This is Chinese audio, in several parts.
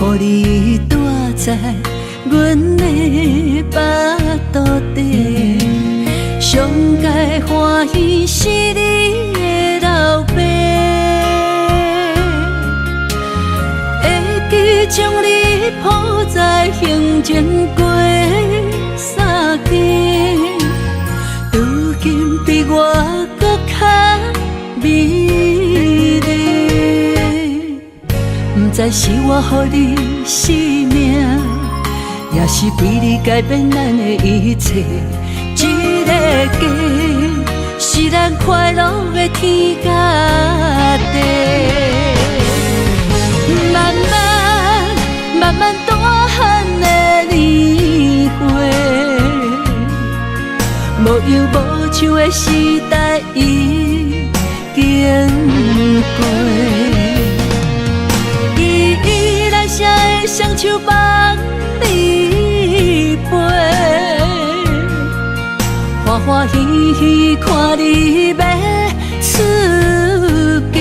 予你住在阮的巴肚底，上界欢喜是你的老爸，会记将你抱在胸前过三更，如今比我搁较美丽。不知是我予你生命，也是为你改变咱的一切。一个家是咱快乐的天甲地，慢慢大汉的年岁，无忧无愁的时代已经过。依然谁会双手帮你背？欢欢喜喜看你要出嫁，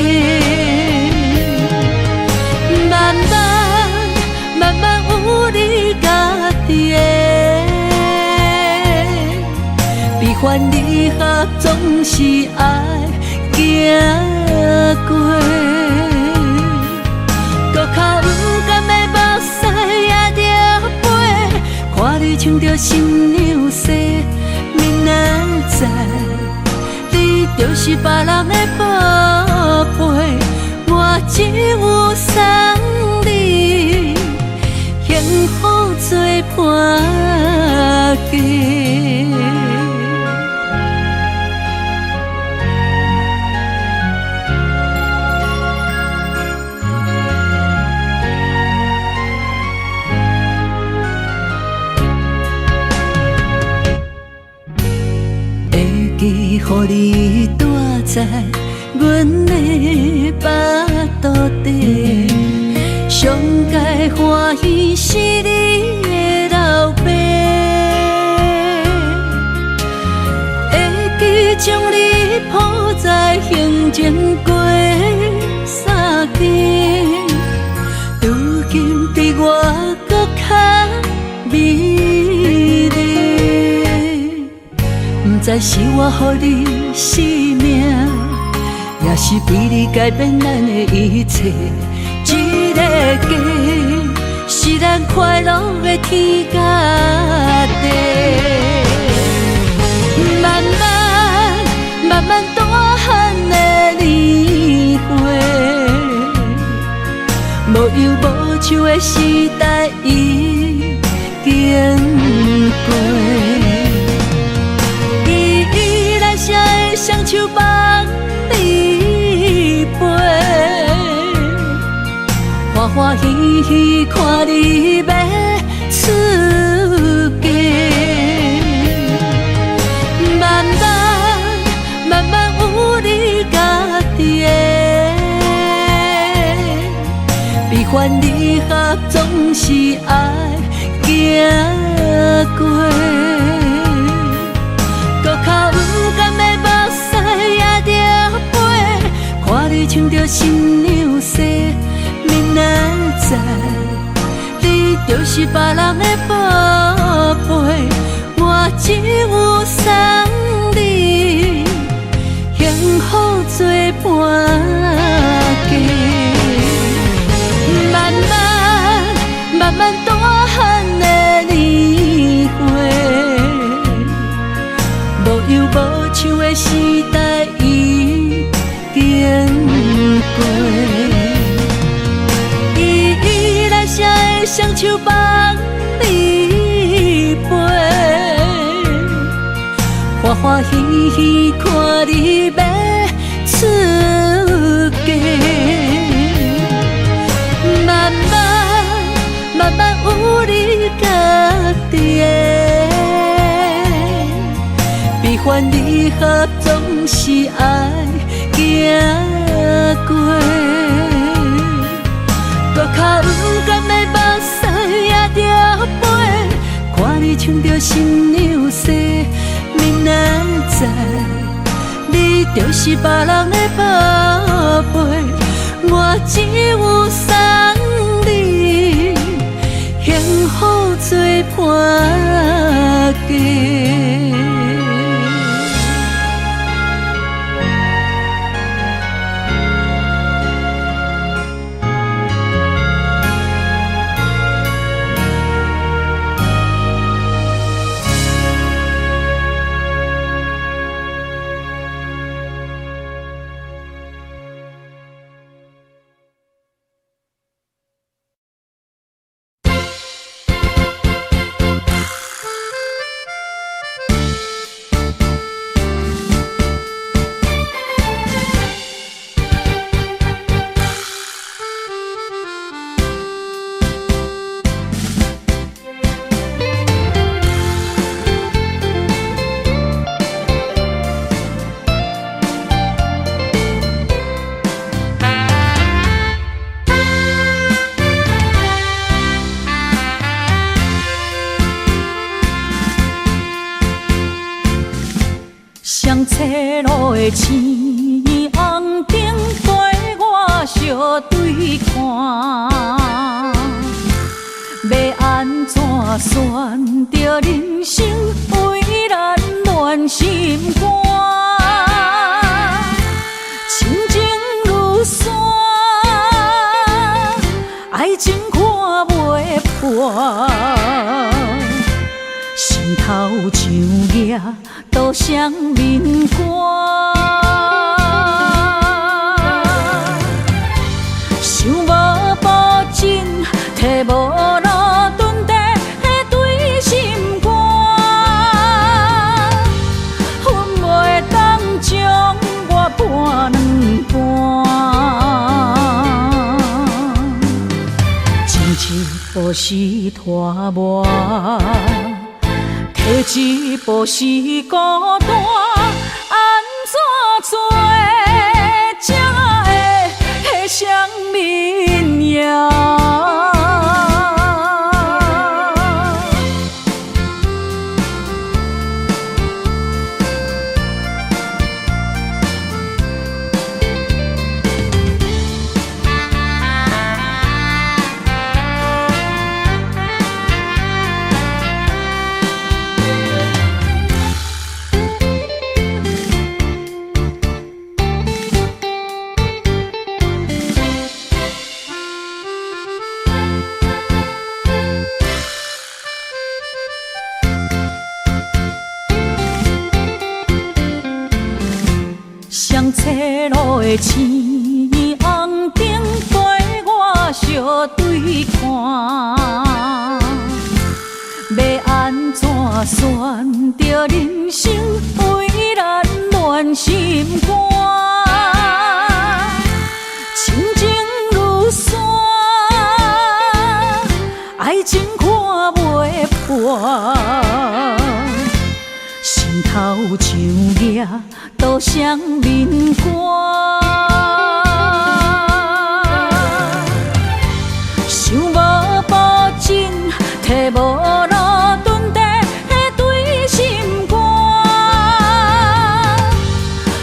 慢慢有你家己的，悲欢离合总是爱行过，搁较勇敢的目屎也着飞，看你穿着新娘西。明仔载，你就是别人的宝贝，我只有送你幸福做伴嫁。予你住在阮的巴肚底，上界欢喜是你的老爸，会记将你抱在胸前过三更，如今比我搁较美丽。不知是我予你生命，也是为你改变咱的一切。一个家是咱快乐的天甲地，慢慢大汉的年岁，无忧无愁的时代已经过。谁会双手帮你背？欢欢喜喜看你要出嫁，慢慢有你家己的，悲欢离合总是爱行过。搁较勇敢的目屎也着飞，看你穿着新娘西。明仔载，你就是别人的宝贝，我只有送你幸福做伴嫁。慢慢大汉的年岁，无忧无愁的时代已经过，依然谁会双手帮你背？欢欢喜喜看你要出嫁，慢慢有你家己的，悲欢离合总是爱行过。搁较勇敢的目屎也着飞，看你穿着新娘西。明仔载，你就是别人的宝贝，我只有送你上斜路的青红灯陪我相对看，要安怎选择人生为咱暖心肝？亲情如山，爱情看袂破。心头像野都乡民歌，想无保证，摕无路蹲地对心肝，阮袂当将我搬两半，前一步是拖磨。第一步是孤单，安怎做才会迄双面影？上斜路的青红灯陪我相对看，要安怎选择人生为咱暖心肝？亲情如山，爱情看袂破。心头像野都乡民歌，想无保证，摕无路蹲地对心肝，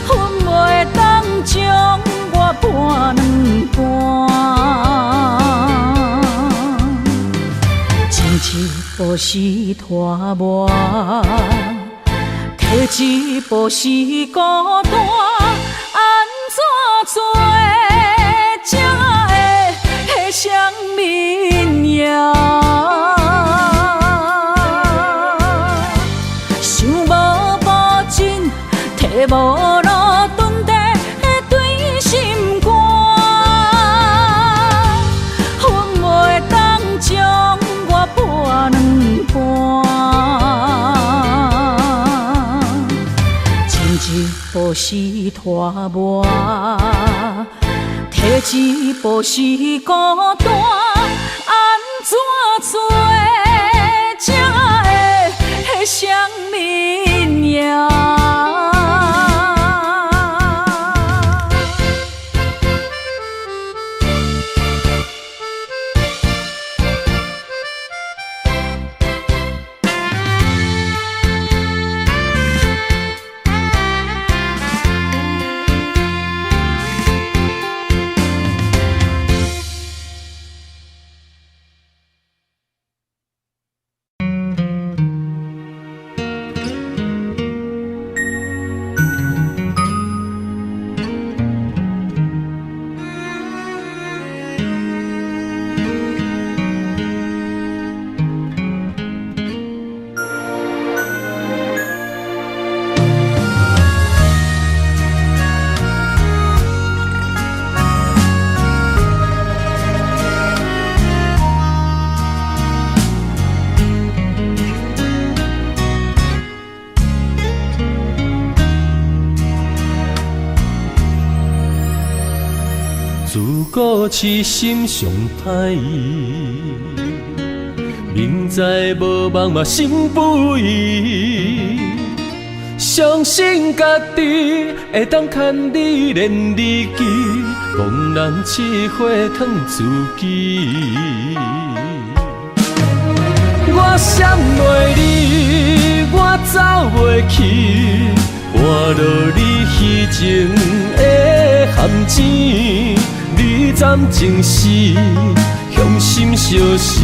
阮袂当将我搬两半，前一步是拖磨。第一步是孤单，安怎做才会迄双面影？想无保证，摕无路蹲地对心肝，阮袂当将我搬两半。第一步是拖磨，第一步是孤单，安怎做才会迄双面影？自古痴心上歹意，明知无望嘛心不移。相信家己会当牵你连理记，憨人试火烫自己。我闪袂你，我走袂去，搬落你虚情的陷阱。你暂情时，向心相视，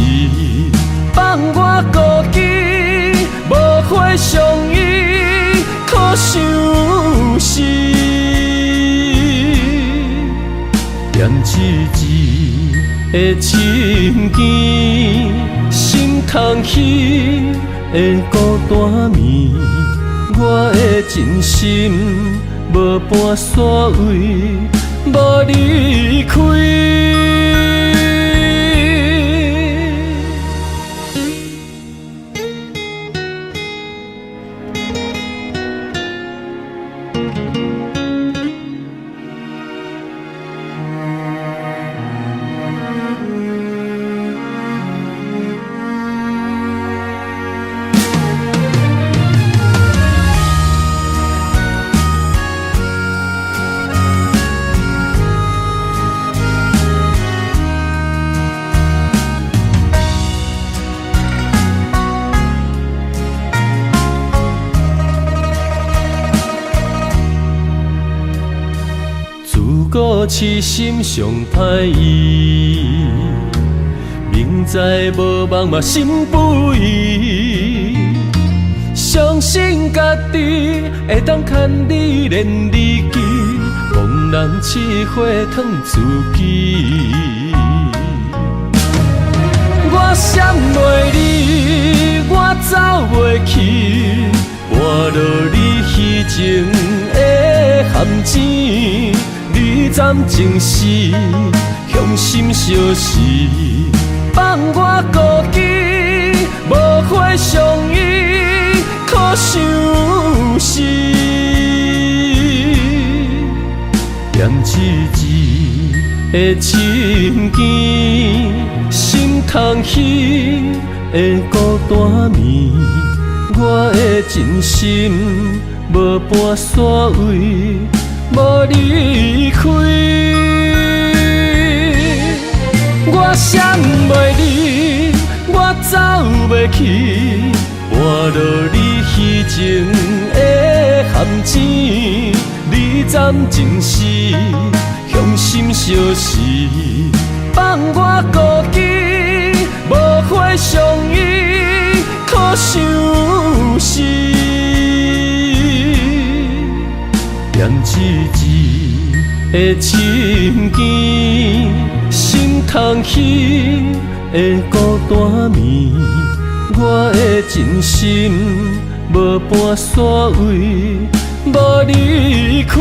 放我孤己，无花相依，可相思。念一字的情ken心通起的孤单眠，我的真心无半煞位，无离开。故痴心上歹意，明知无望嘛心不移。相信家己会当牵你连理记，憨人试火烫自己。我闪袂你，我走袂去，搬落你虚情的陷阱。你暂情时，向心相视，放我孤己，无花相依，可相思。念一字的情ken心通起的孤单眠，我的真心无半煞位，无离开。我闪袂你，我走袂去，搬落你虚情的陷阱。你暂情时，向心相视，放我孤己，无花相依，可相思。念一字的情ken心通起的孤单眠，我的真心无半煞位，无离开。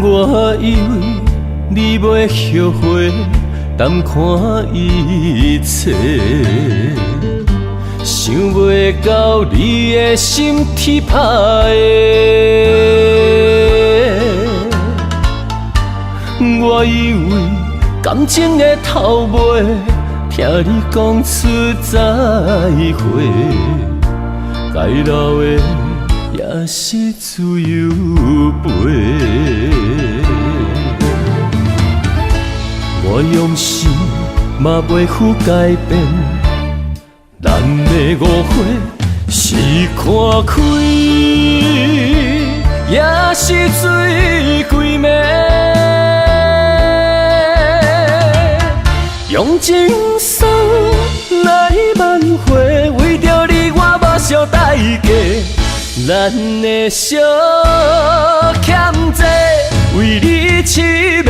我以为你袂后悔，淡看一切，想袂到你的心天歹的。我以为感情的头尾，听你讲出再会，该留的也是自由飞。我用心嘛袂赴改变。咱的误会是看开，也是水鬼暝。用情书来挽回，为着你我目烧代价。咱的相欠债，为你痴迷。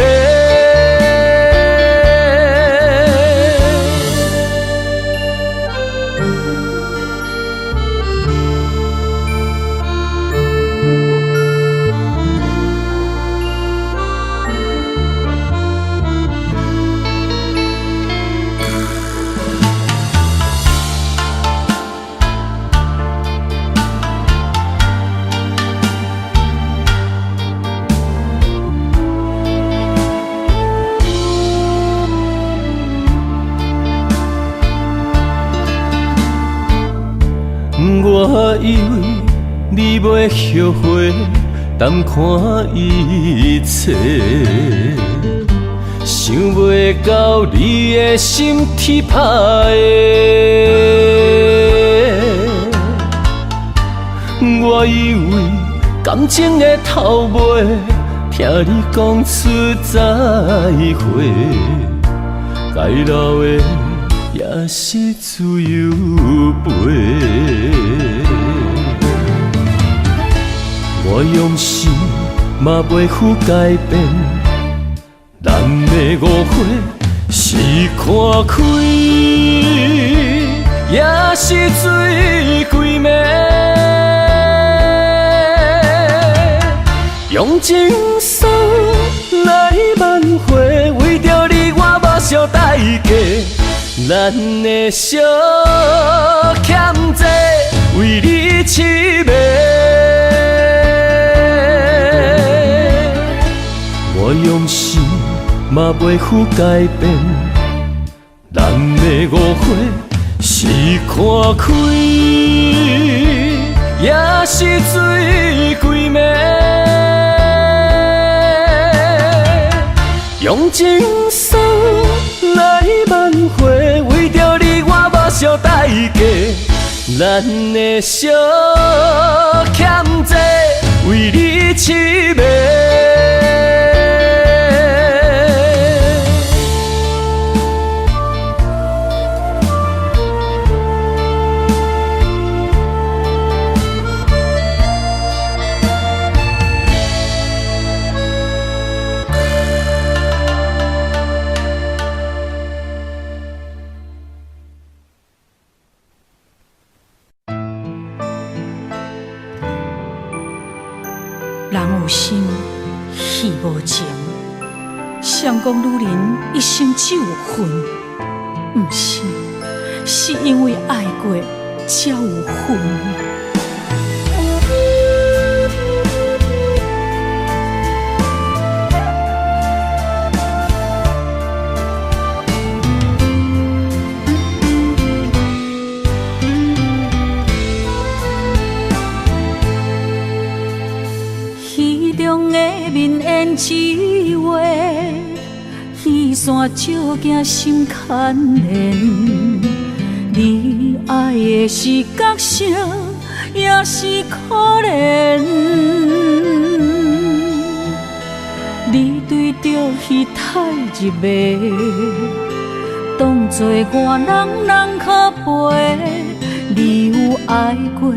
我以为你袂后悔，淡看一切，想袂到你的心铁打的。我以为感情的头尾，听你讲出再会，该留的也是自由飞。我用心嘛袂赴改变，咱的误会是看开，也是水鬼暝。用情书来挽回，为着你我目烧代价。咱的相欠债，为你痴迷。我用心嘛袂赴改变，咱的误会是看开，也是水鬼暝。用情书来挽回，为着你我目烧代价。咱的相欠债，为你痴迷。人有心，戏无情。相公女人一生只有恨，不是，是因为爱过才有恨。面烟只话，雨伞照镜心牵连。你爱的是角色，也是可怜。你对着彼太入迷，当作我人可陪。你有爱过，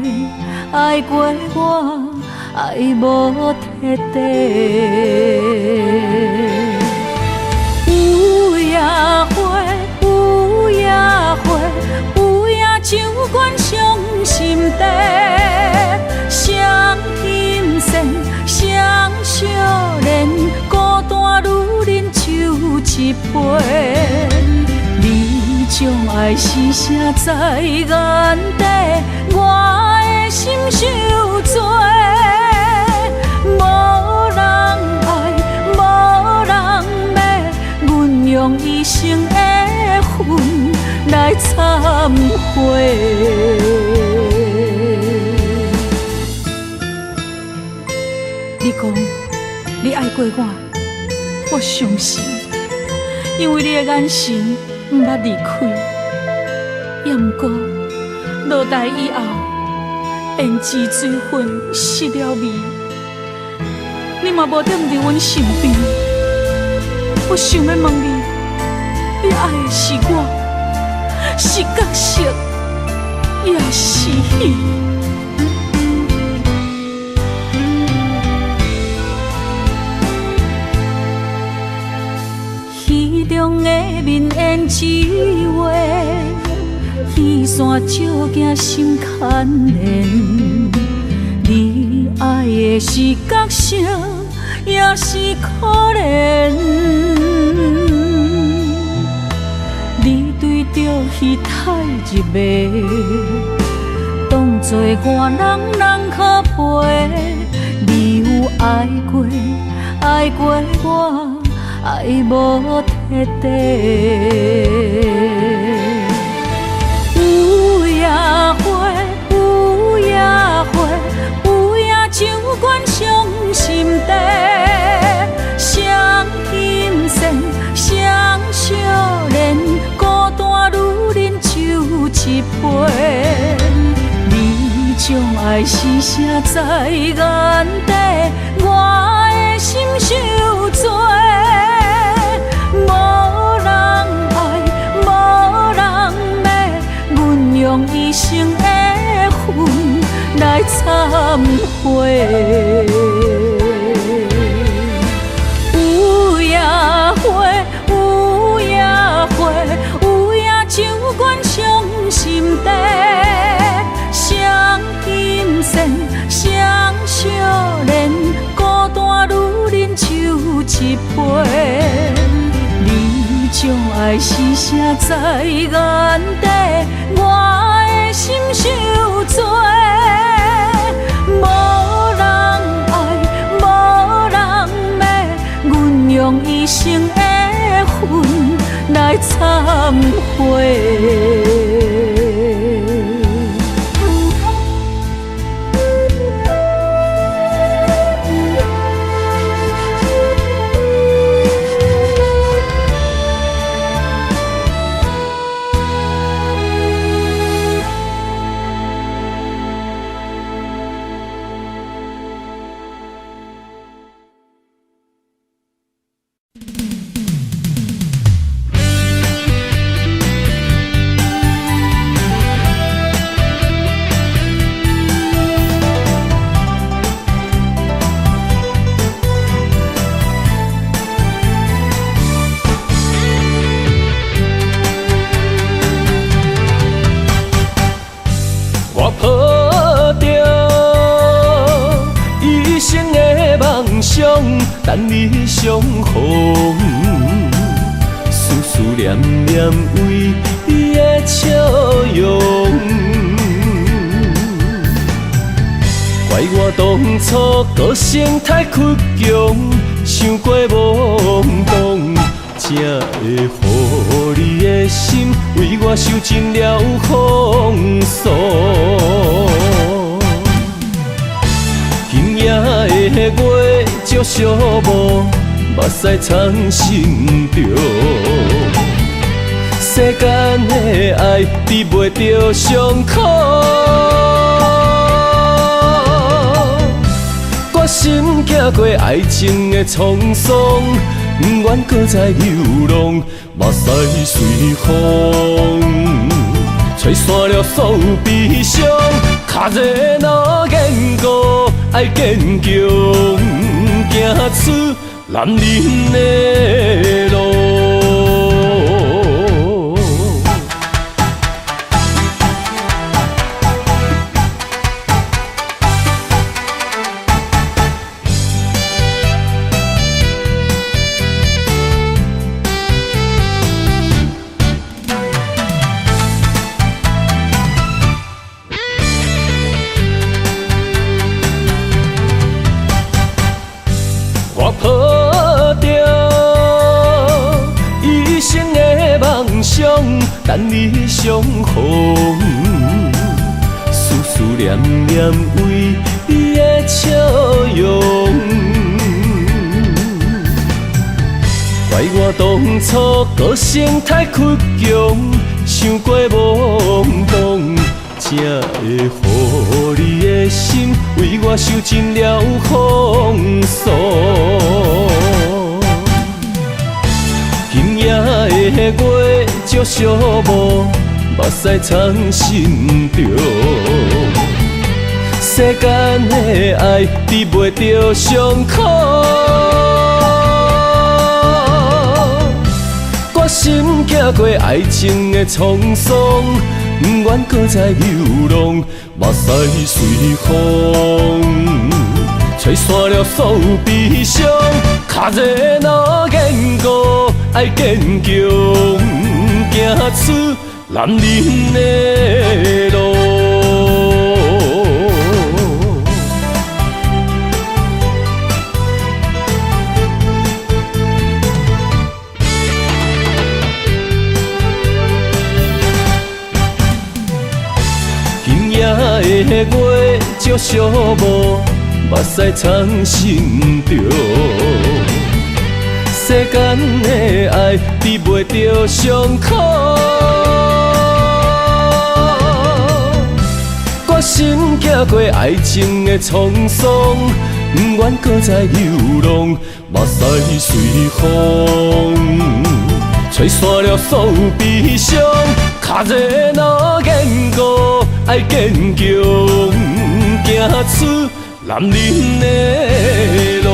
爱过我。爱无彻底，有夜花，有夜花，有夜酒馆伤心地，双天线，双少年，孤单女人就一杯。你将爱是写在眼底，我的心受罪。无人爱，无人要，阮用一生的恨来忏悔。你讲你爱过我，我相信，因为你的眼神毋捌离开，也毋过落台以后，胭脂水火失了味，你嘛无踮伫阮身边。我想要问你，你爱的是我，是角色，也是戏？戏中的面胭脂画，耳线照镜心牵连。你爱的是角色，也是可怜。你对着戏太入迷，当作外人人可陪。你有爱过，爱过我。爱无彻底，有夜花，有夜花，有夜酒馆伤心地，双心线，双少年，孤单女人酒一杯。你将爱是写在眼底，我的心受罪。用一生的恨来忏悔，有夜花，有夜花，有夜酒馆伤心地，双心线，双少年，孤单女人酒一杯。将爱是写在眼底，我的心受罪。无人爱，无人骂，阮用一生的恨来忏悔。等你相逢，思念念为你的笑容。怪我当初个性太倔强，想过懵懂，才会予你的心为我受尽了风霜。今夜的月照寂寞，目屎藏心中。世间的爱治袂着伤苦，我心行过爱情的沧桑，不愿搁再流浪，目屎随风吹散了所有悲伤。脚热闹坚固，爱坚强，行出男人的路。等你相逢，思念念为你的笑容。怪我当初个性太倔强，想过懵懂，才会予你的心为我受尽了风霜。今夜的月照寂寞，目屎藏心中。世间的爱治袂着伤口，我心行过爱情的沧桑，不愿搁再流浪，目屎随风，吹散了所有悲伤。脚热若坚固，爱坚强，行出男人的路。的月照寂寞，目屎藏心中。世间的爱治袂着伤口，我心行过爱情的沧桑，不愿搁再流浪，目屎随风，吹散了所有悲伤。脚热若坚固，爱坚强，行出男人的路。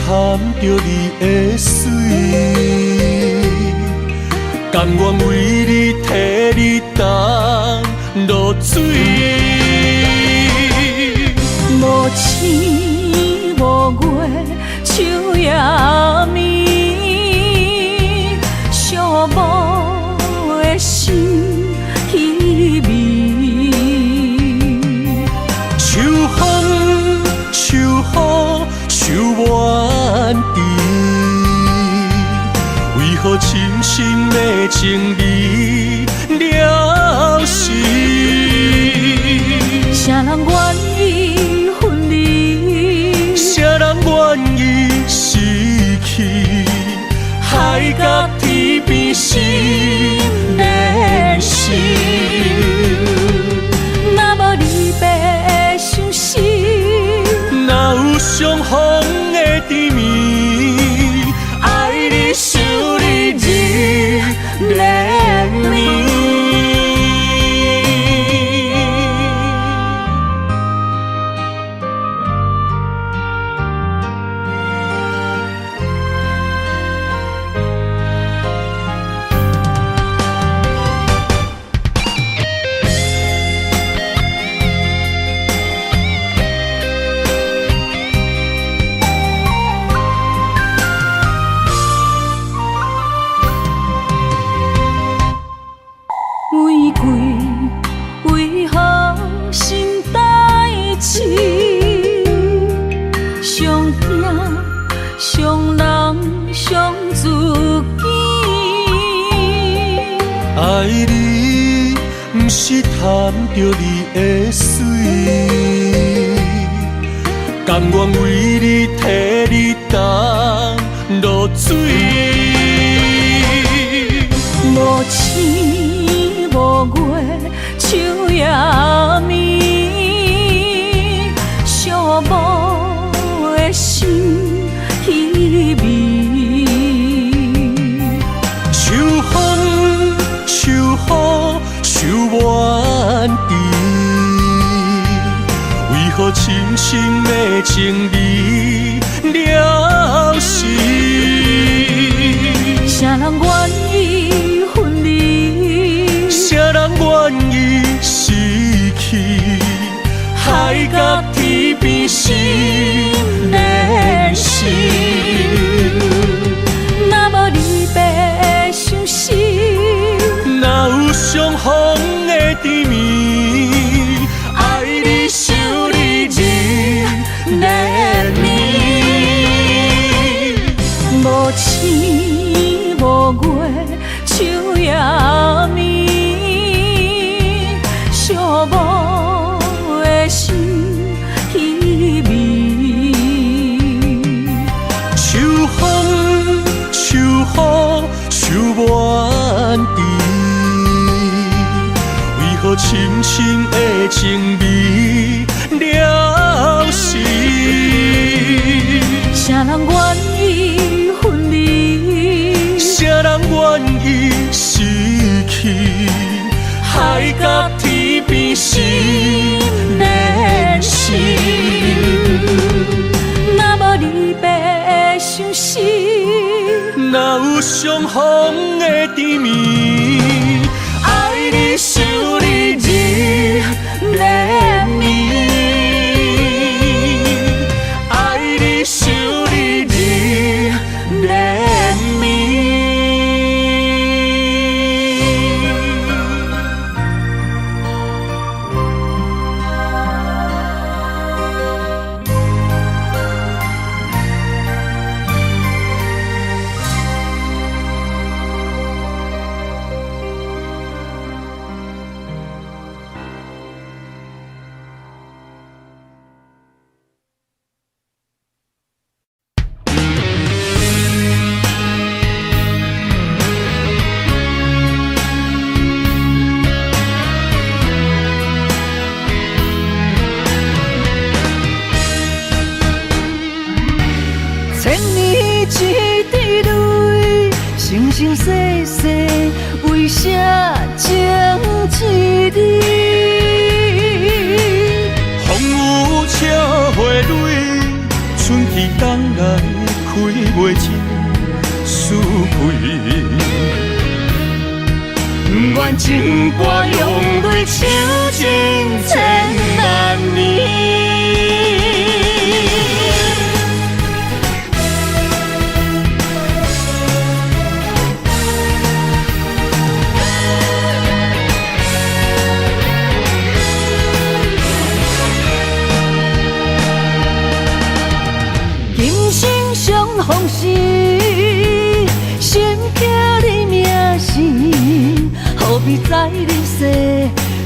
贪着你的水，甘愿为你替你担落水。无星无月，秋夜暝，寂寞的心稀微。秋风，秋雨，秋怨滴，为何深深的情意了时？啥人愿意分离？啥人愿意失去？海角天边心连心。若无离别伤心，哪有相逢的甜蜜？爱你想你日连绵。为何心代志？上疼上人上自己。爱你不是贪着你的水，甘愿为你替你担落水。星无月，树也眠，寂寞的心稀微。秋风，秋雨，秋怨滴，为何深深的情义了时？啥人愿意分离？啥人愿意失去？海角天边心连心。若无离别伤心，哪有相逢的甜蜜？爱你想你日连绵。无星无月，树也眠，寂寞的心稀微。秋风，秋雨，秋怨滴，为何深深的情味了时？啥人愿意分离？啥人愿意失去？海角天边心连心。若无离别伤心，哪有相逢的甜蜜？爱你想你日连绵。爱你想你日连绵。千年一滴泪，生生世世为啥情一字？风雨车花蕊，春去冬来开袂尽思开。愿情歌用泪唱尽千万年。今生相逢时，心刻你名字，何必在人世，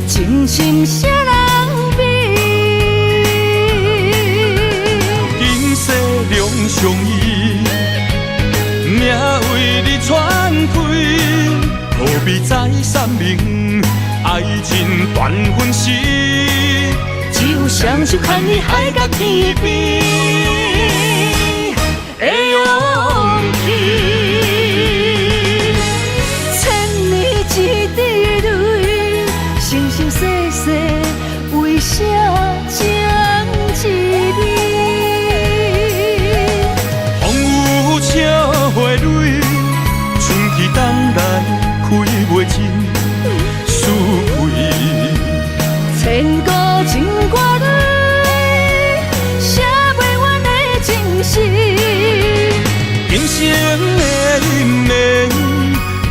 情深谁人比？今世两相依，命为你传开，何必再三明？爱情断分时，只有双手牵你海角天边的勇气。千年一滴泪，生生世世为啥情一字？风雨车花蕊，春去冬来开袂尽思开。千古情歌里，写袂完的情诗。今生的忍耐，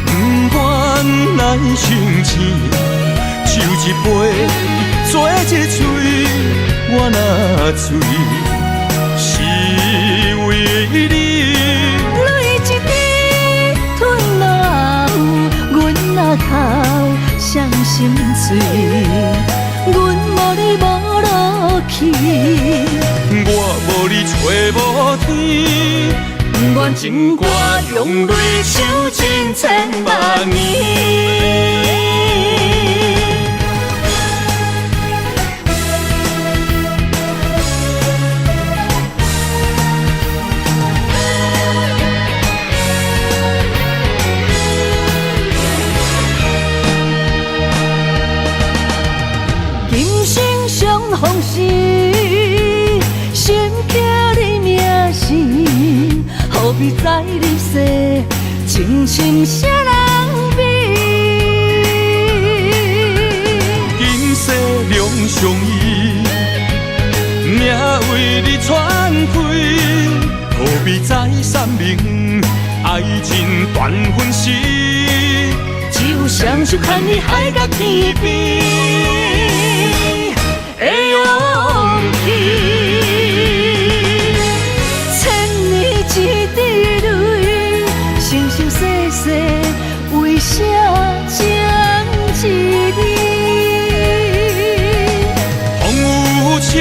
不愿来相见，抽一杯，做一嘴，我若醉，是为你。泪一滴吞落喉，阮若哭伤心碎，阮无你无落去。我无你找无天，阮情歌用泪唱千千万年。今生相逢时，心刻你名字，何必再入世，情深谁人比？今世两相依，命为你传开，何必再三明？爱情断分时，只有双手牵你海角天边。的勇气，千年一滴泪，生生世世为啥情一字？风雨笑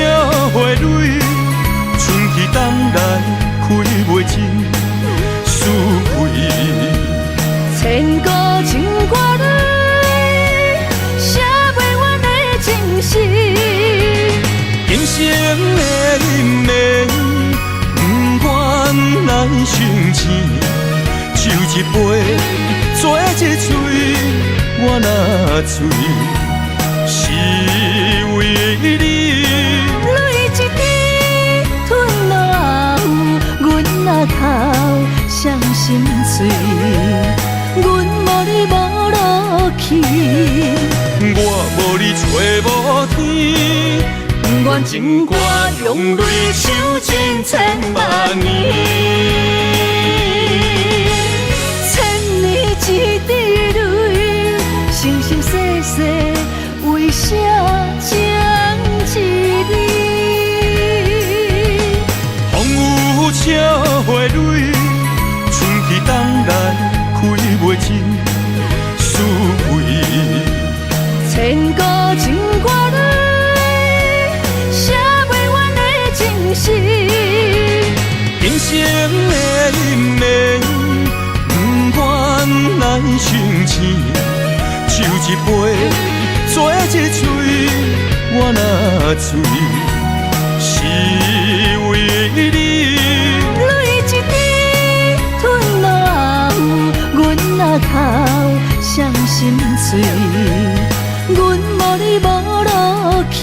花蕊，春去冬来开袂尽思悔。千古情歌里，写袂完的情诗。今生的忍耐，不愿来相见，酒一杯，做一嘴，我若醉，是为你。泪一滴吞落喉，阮若哭伤心碎，阮无你无路去，我无你找无天。阮情歌用泪唱千千万年，千年一滴泪，生生世世为啥情一字？风雨笑花蕊，春去冬来开袂尽思悔。千古情歌里，写袂完的情诗。今生的忍耐，不愿来相见，酒一杯，做一嘴，我若醉，是为你。泪一滴吞落喉，阮若哭伤心碎，阮无你无路去，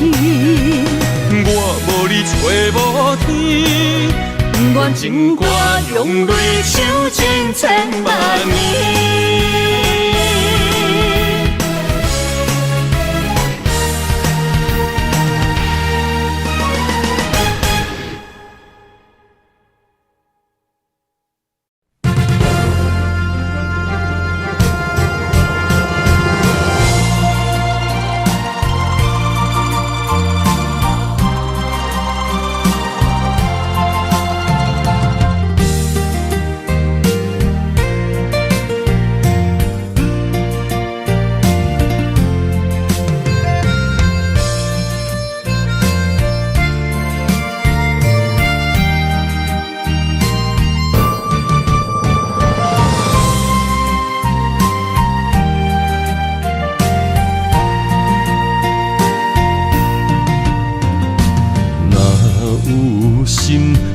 我无你找无天。阮情歌用泪唱千千万年。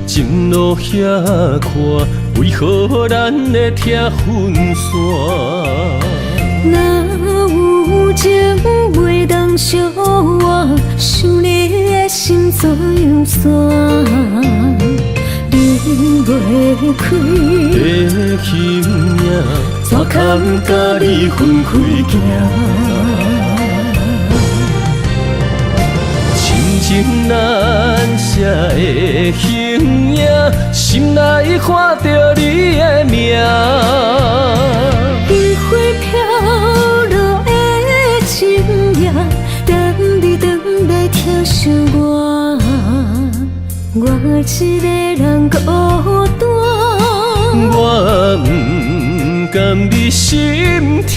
情路遐宽，为何咱会拆分线？若有情袂当相换，想你的心怎样散？离袂开的形影，怎堪甲你分开行？情难舍的形影，心内看着你的名。余晖飘落的深夜，等你回来疼惜我，我一个人孤单。我不甘你心痛。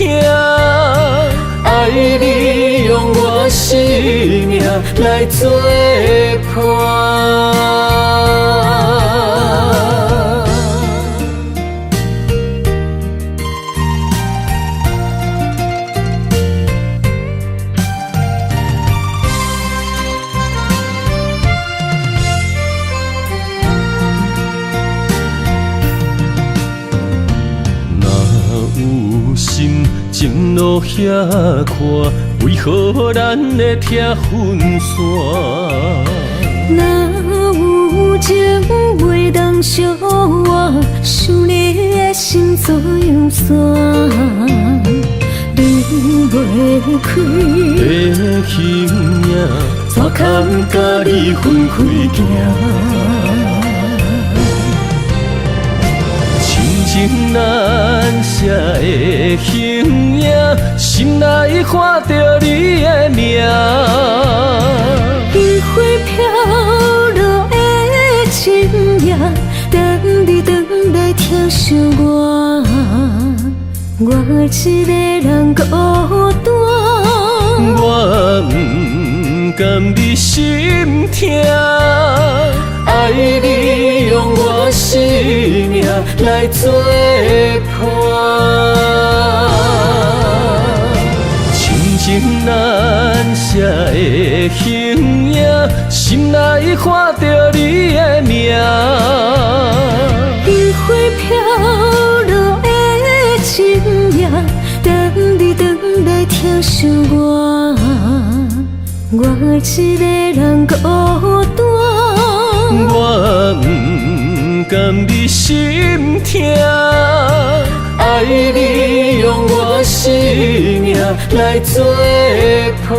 爱你用我生命来作伴。情路遐宽，为何咱会拆分散？若有情袂当相换，想你的心怎样散？离袂开的形影，怎堪甲你分开行？亲情难舍的形影，心内看着你的名。烟花飘落的深夜，等你回来疼惜我，我一个人孤单。我不甘你心痛，爱你用我生命来作伴。亲情难舍的形影，心内看着你的名。烟花飘落的深夜，等你回来疼惜我，我一个人孤单。我不甘你心痛，爱你用我生命来作伴。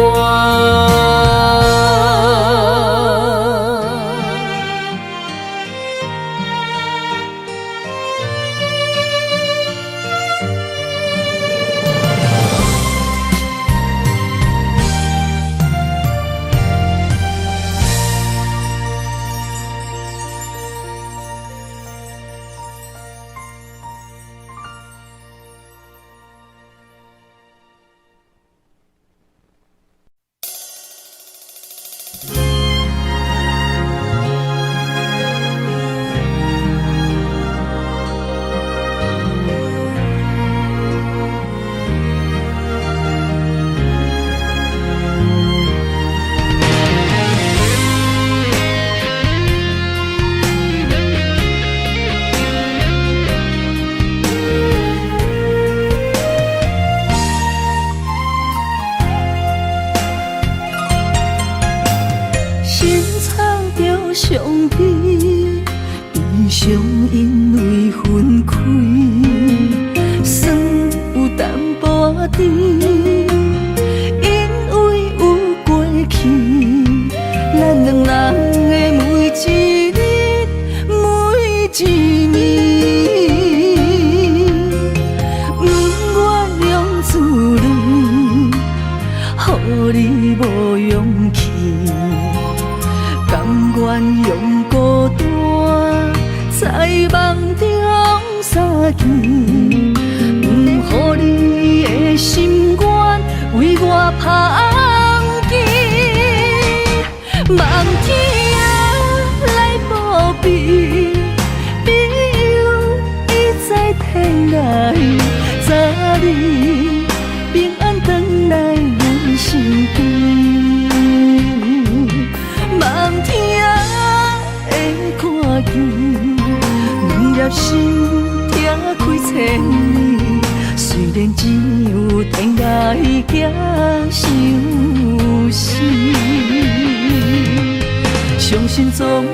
相信总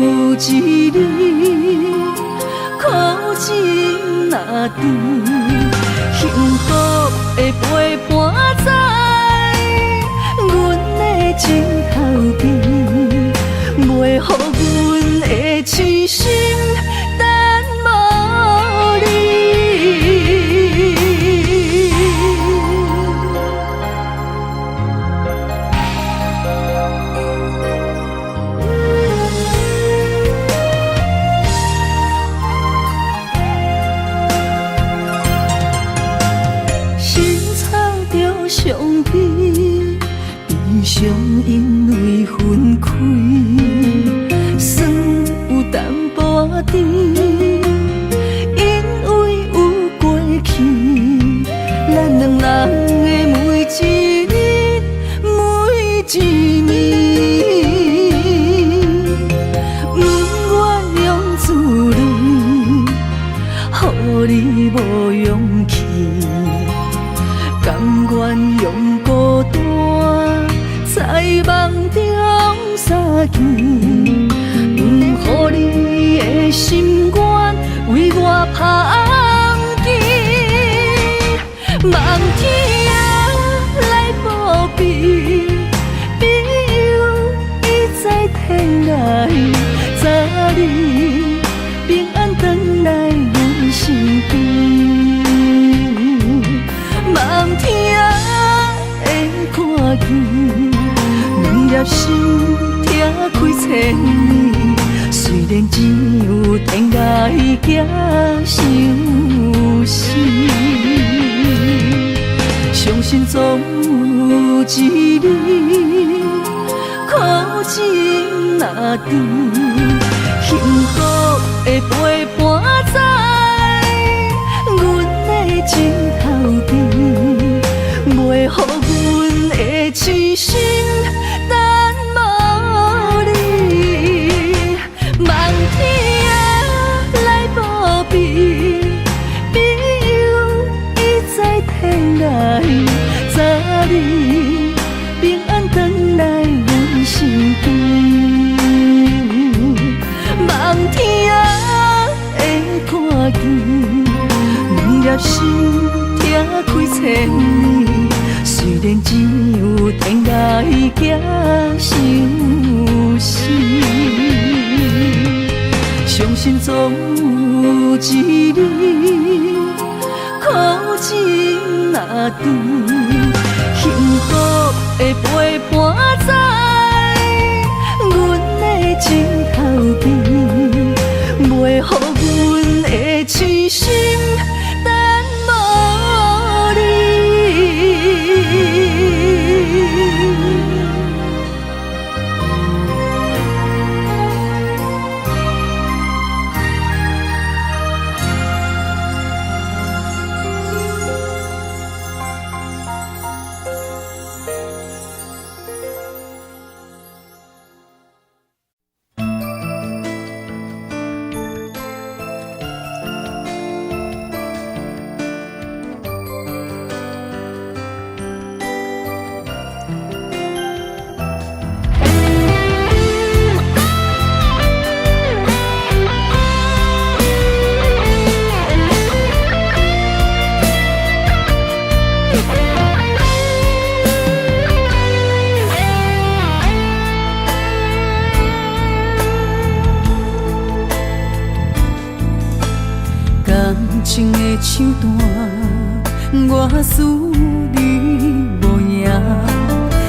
有一日，苦尽那甜，幸福的陪伴在阮的前后边，袂予阮的痴心等无你。伤悲，悲伤因为分开，酸有淡薄仔甜，因为有过去，咱两人的每一日，每一暝，不愿用自泪，予你无勇气。甘愿用孤单，在梦中相见，不予你的心愿为我芳枝。梦天啊，来保庇，庇佑伊在天来，早日平安回来阮身边。梦天会看见，两粒心拆开千年。虽然只有天涯行相思，相信总有一日，苦情若甜，幸福会陪伴在阮的前头边，袂予阮的痴心等无你。梦天啊，来保庇，庇佑伊在天来，早日平安回来阮身边。梦天啊，会看见，两粒心拆开千年。虽然只有天涯行相思，相信总有一日，苦情若甜，幸福会陪伴在阮的前头边，袂予阮的痴心等无你。情的手段，我思你无影，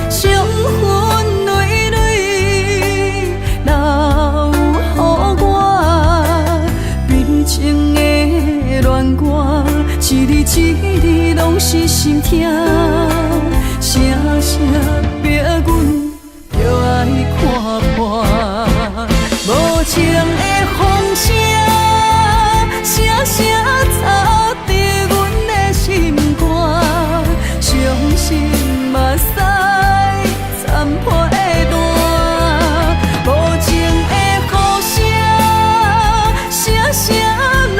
伤痕累累留予我，悲情的恋歌，一字一字拢是心痛，声声逼阮着爱看破，无情的风声。声声吵伫阮的心肝，伤心目屎残破的蛋，无情的雨声，声声落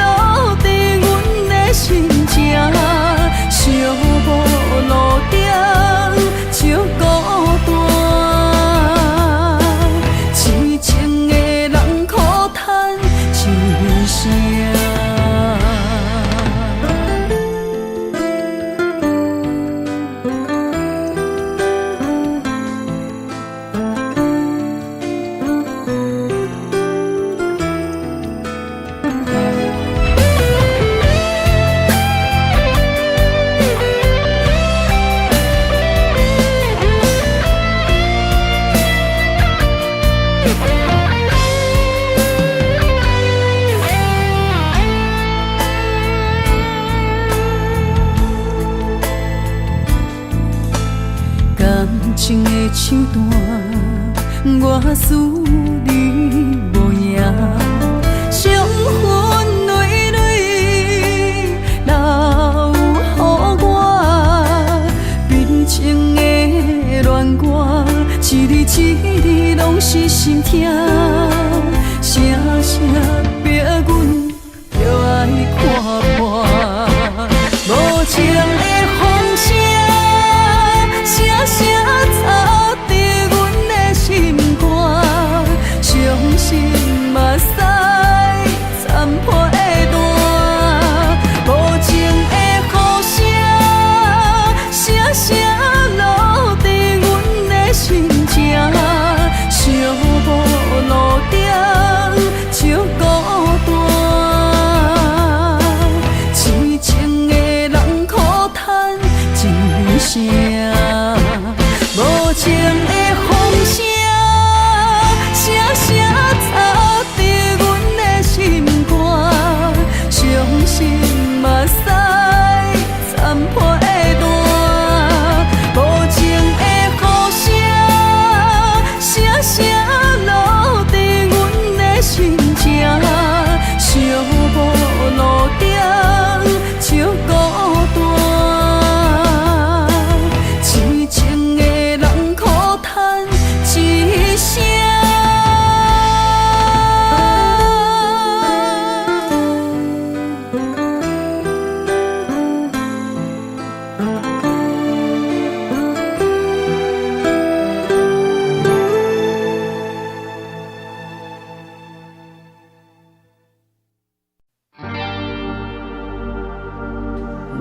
伫阮的心情，寂寞路顶照孤单，痴情的人苦叹一声。情的手段，我思你无影，伤痕累累留予我，悲情的恋歌，一字一字拢是心痛，声声逼阮着爱看破，无情的风声。声，无情的风声，声声插在阮的心肝，伤心目屎惨破的烂，无情的雨声，声声落在阮的心情，寂寞路顶笑孤单，痴情的人苦叹一声。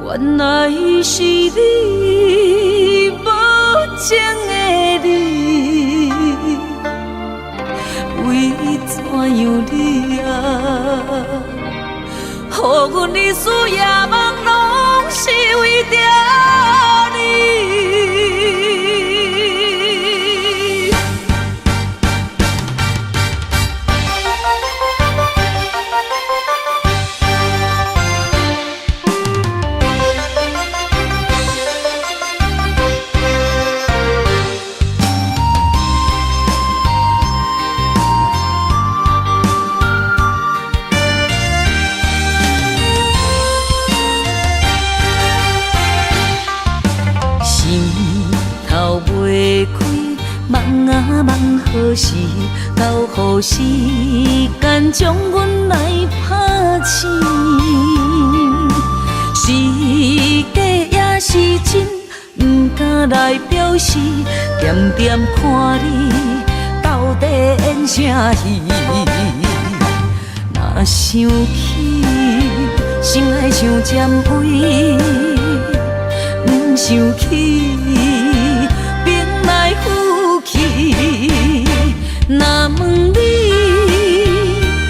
原来是你，无情的你，为怎样你啊？予阮日思夜梦，拢是为着你。茫何时，到何时间将阮来拍醒？是假也是真，不敢来表示，点点看你到底演啥戏？若想起，心爱像尖位，不想起，兵来虎去。若问你，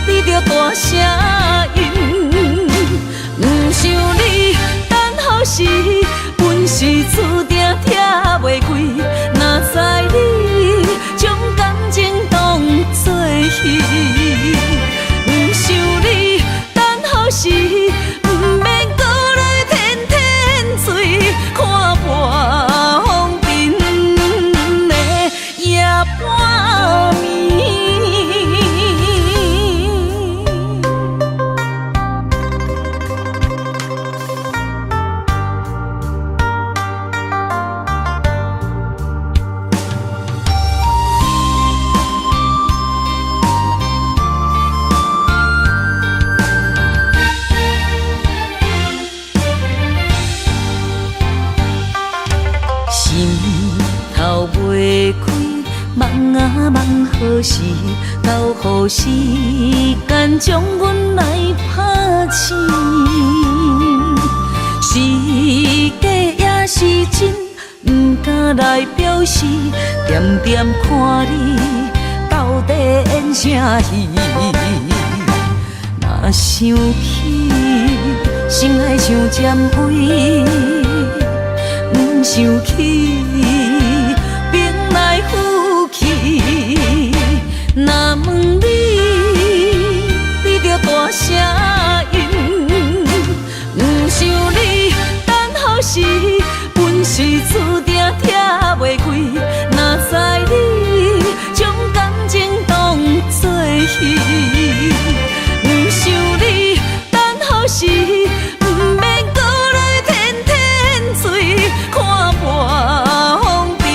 你着大声应，不想你等候时，阮是注定拆袂开。若知你将感情当作戏，不想你等候时，不免搁来天天醉，看破风尘的夜半暝。茫何时，到何时间将阮来拍醒？是假也是真，不敢来表示，点点看你到底演啥戏？若想起，心爱像尖位，不想起，兵来虎去。若问你，你着大声应，不想你等候时，阮是注定拆袂开。若知你将感情当作戏，不想你等候时，不免搁来天天醉，看破风尘。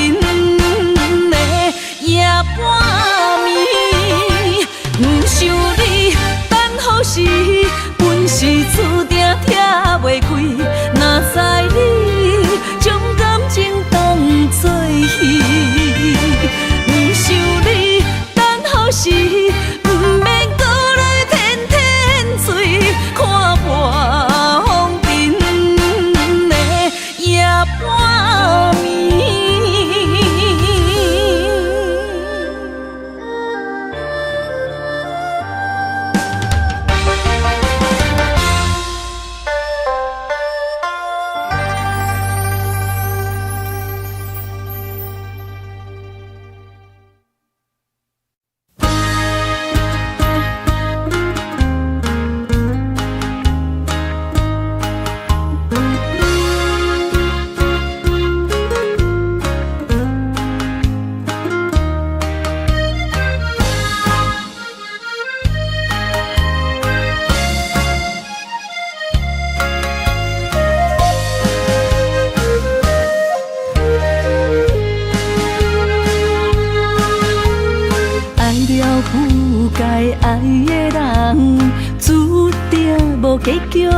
无结局，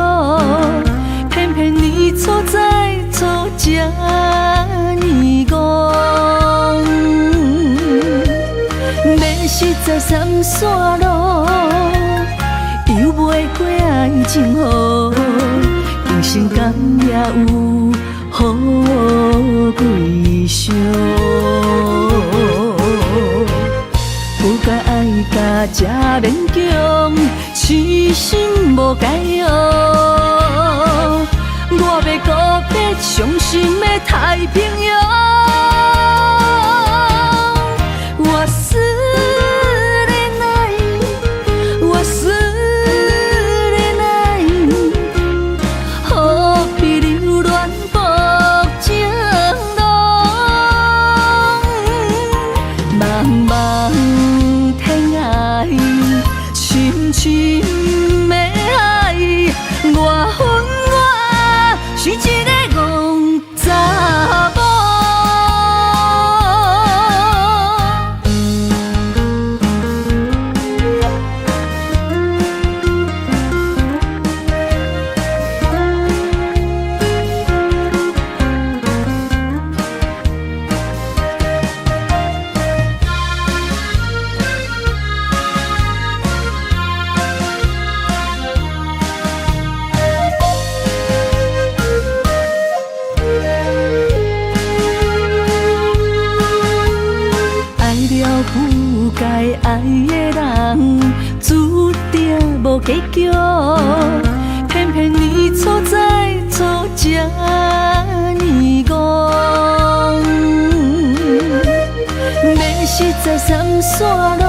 偏偏你错在错这呢戆。要实在三线路，游袂过爱情河，人生敢也有好几伤？不该爱甲这勉强，痴心无解药。我要告别伤心的太平洋。我思念你，我思念你，何必流恋薄情浓？茫茫天涯，深深的海，我恨我是一个戆查某。不该爱的人，注定无结局，偏偏你错在错这呢戆。要实在三线路，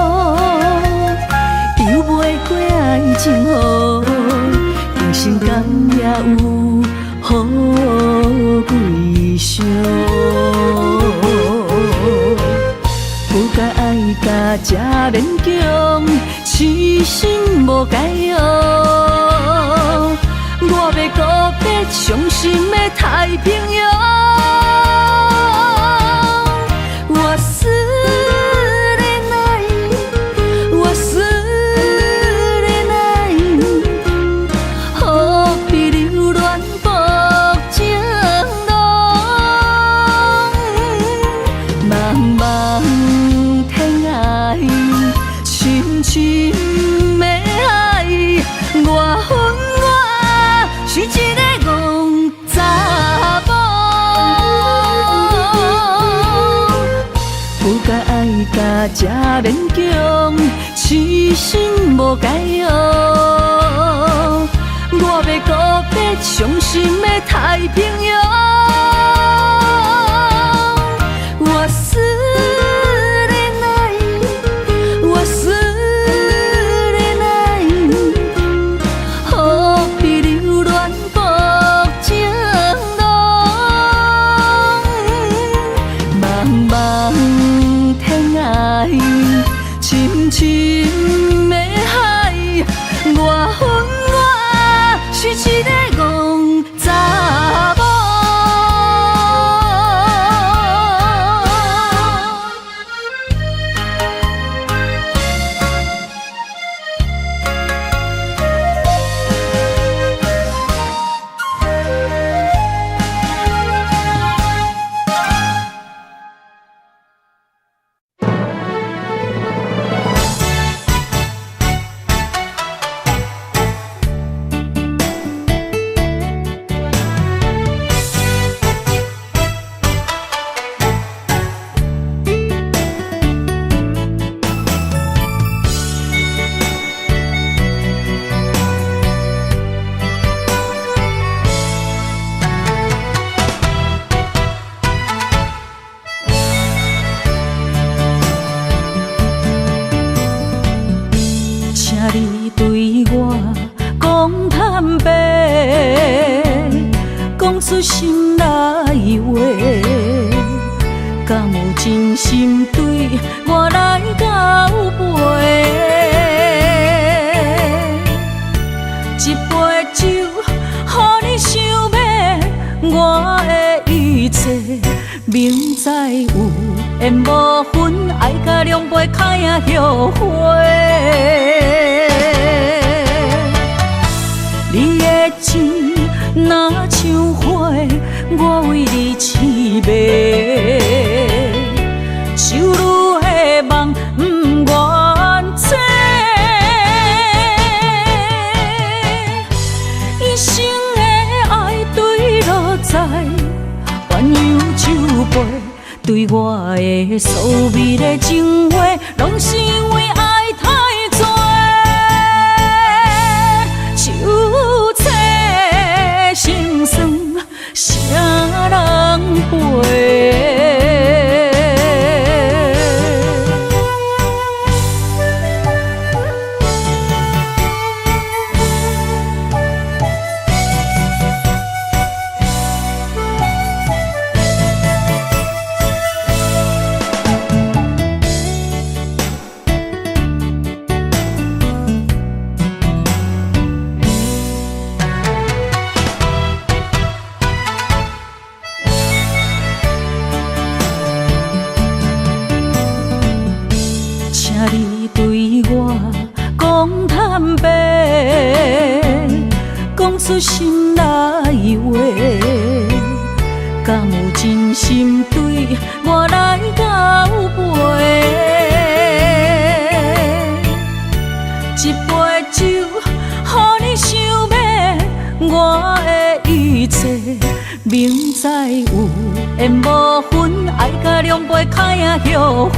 游袂过爱情河，人生敢也有好几伤？不该爱甲这勉强，痴心无解药。我要告别伤心的太平洋。我思念你，我思念你，何必流恋薄情浓？茫茫深深的海，我恨我是一个戆查某。不该爱甲这勉强，痴心无解药。我要告别伤心的太平洋。我思深深的海，我恨我是一个戆查某。你对我讲坦白，讲出心内话，敢有真心对我来交陪？一杯酒，予你想要我的一切，明知有缘无分，爱甲两杯开啊后悔。你杯，对我的所美的情话，拢是因为爱太多。手册心酸，啥人陪？心内话，敢有真心对我来交陪？一杯酒，予你想要我的一切，明知有缘无分，爱甲两杯开啊后悔。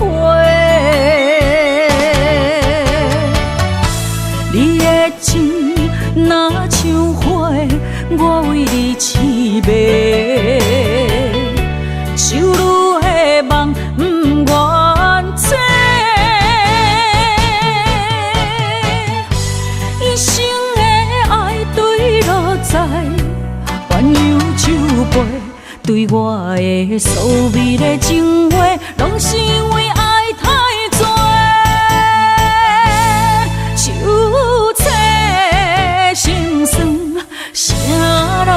你的情若像花，我为你痴迷，手愈的梦不愿切，一生的爱对落在鸳鸯酒杯，对我的所美的情话，拢是因为爱太多。手册心酸，啥人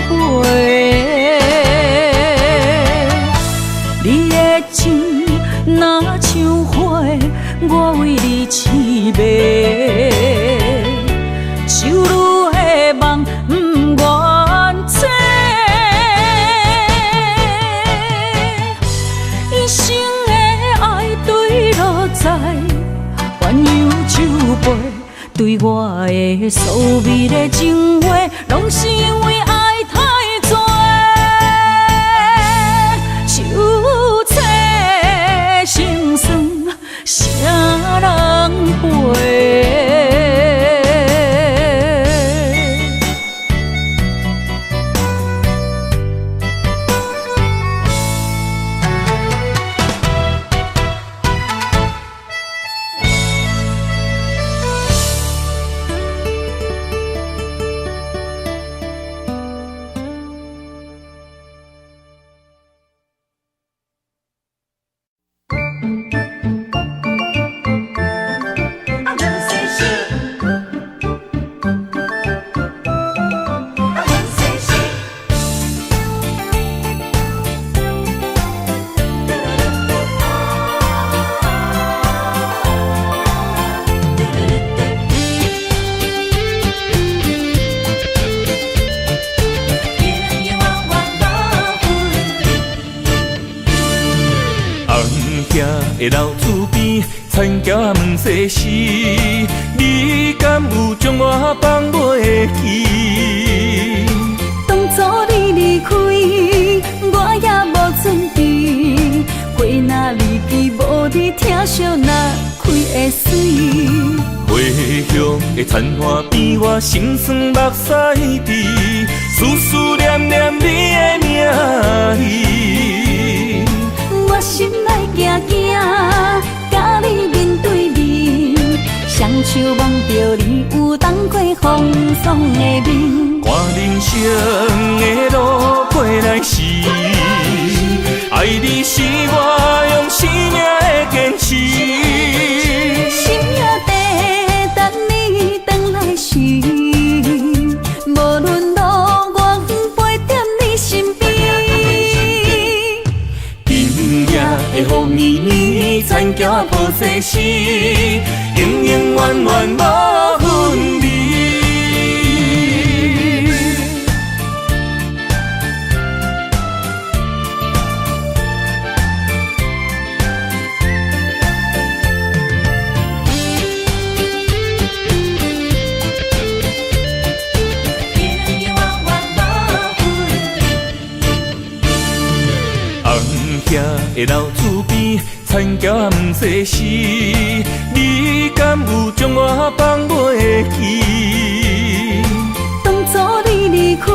陪？你的情若像花，我为你痴迷，手愈的梦不愿切，一生的爱对落在鸳鸯酒杯，对我的所美的情话，拢是因为爱太多。手册心酸，啥人陪？的老厝边，田埕问世事，你敢有将我放袂记？当初你离开，我也无准备，花若离枝无你疼惜，哪开会水？花香的残花边，我心酸目屎滴，思思念念你的名字。我心内惊惊，甲你面对面，双手望着你有当过风霜的面。看人生的路过来时，爱你是我用生命的坚持。心也地等你回来时，无论路我陪在你身边。会予绵绵田埕抱世事，永永远远无分离。兄的老厝边，田桥也毋细时，你敢有将我放袂记？当初你离开，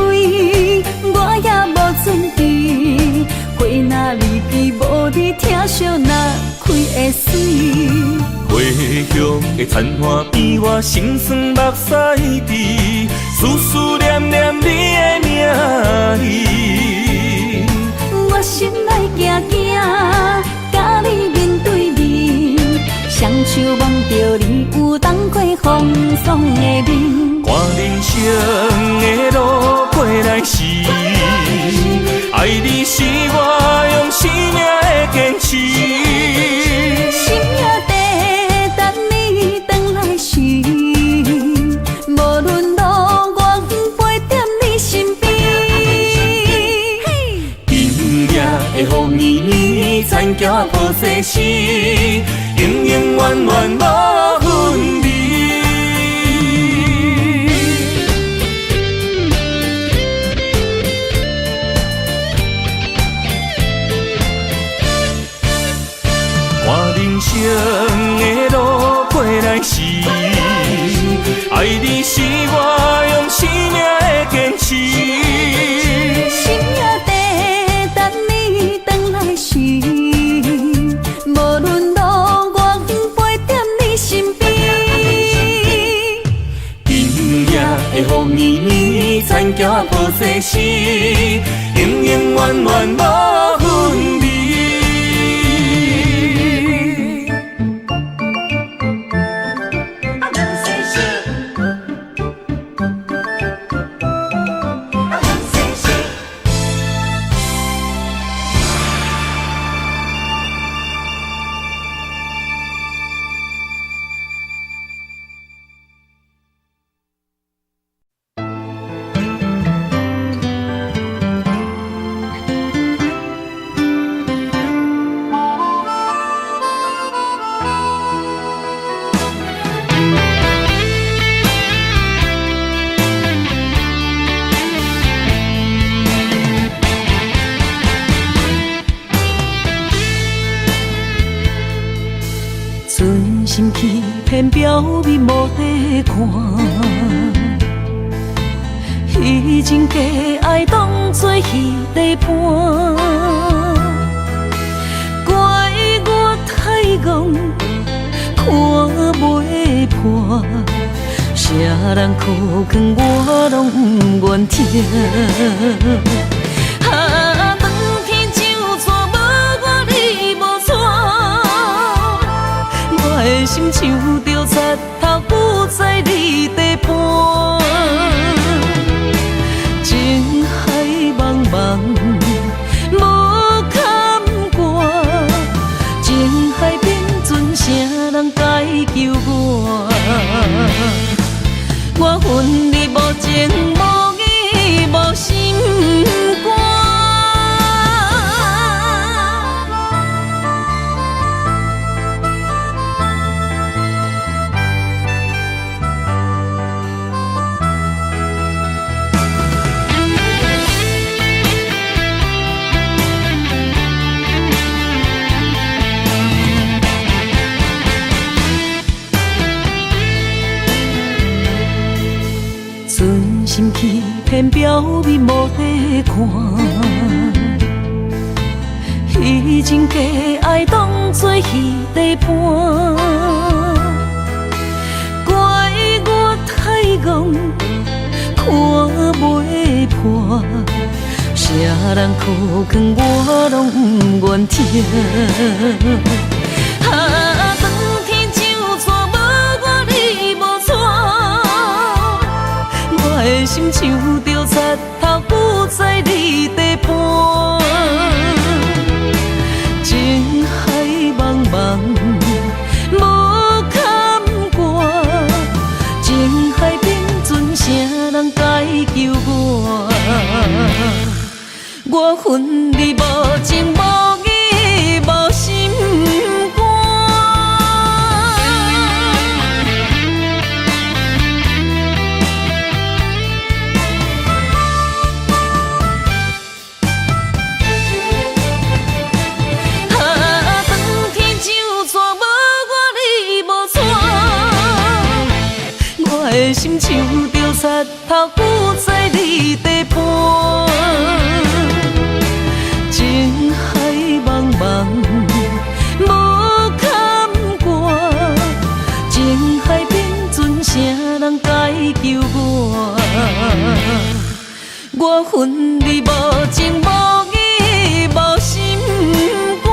我也无准备，花若离枝，无你疼惜若开会水。回乡的田花边，我心酸目屎滴，思思念念你的名字。我心内惊惊，甲你面对面，双手望着你有冬过风霜的面。看人生的路过来时，爱你是我用生命的坚持。心也地等你回来时，无论路我陪在你身边。今夜的雨绵绵，田桥抱细丝，永永远远无分离。人生的路过来时，爱你是我用生命的坚持。心也地等你回来时，无论路我陪在你身边。今夜的雨绵绵，田桥抱细丝，永永远远无分离。心欺骗表面无在看，虚情假爱当作戏在伴，怪我太戆，看袂破，啥人苦劝我拢不愿听。我的心像着插头浮在你地盘，情海茫茫无坎过，情海变阵啥人该救我？我恨你无情无义无心肝。心欺骗表面无在看，虚情假爱当作戏在伴，怪我太戆，看袂破，啥人苦劝我拢不愿听。我的心像着插头浮在你地盘，情海茫茫无坎过，情海变阵啥人该救我？我恨你无情无义无心肝。头有在你地盘。情海茫茫，无坎坷，情海边阵啥人该救我？我恨你无情无义无心肝。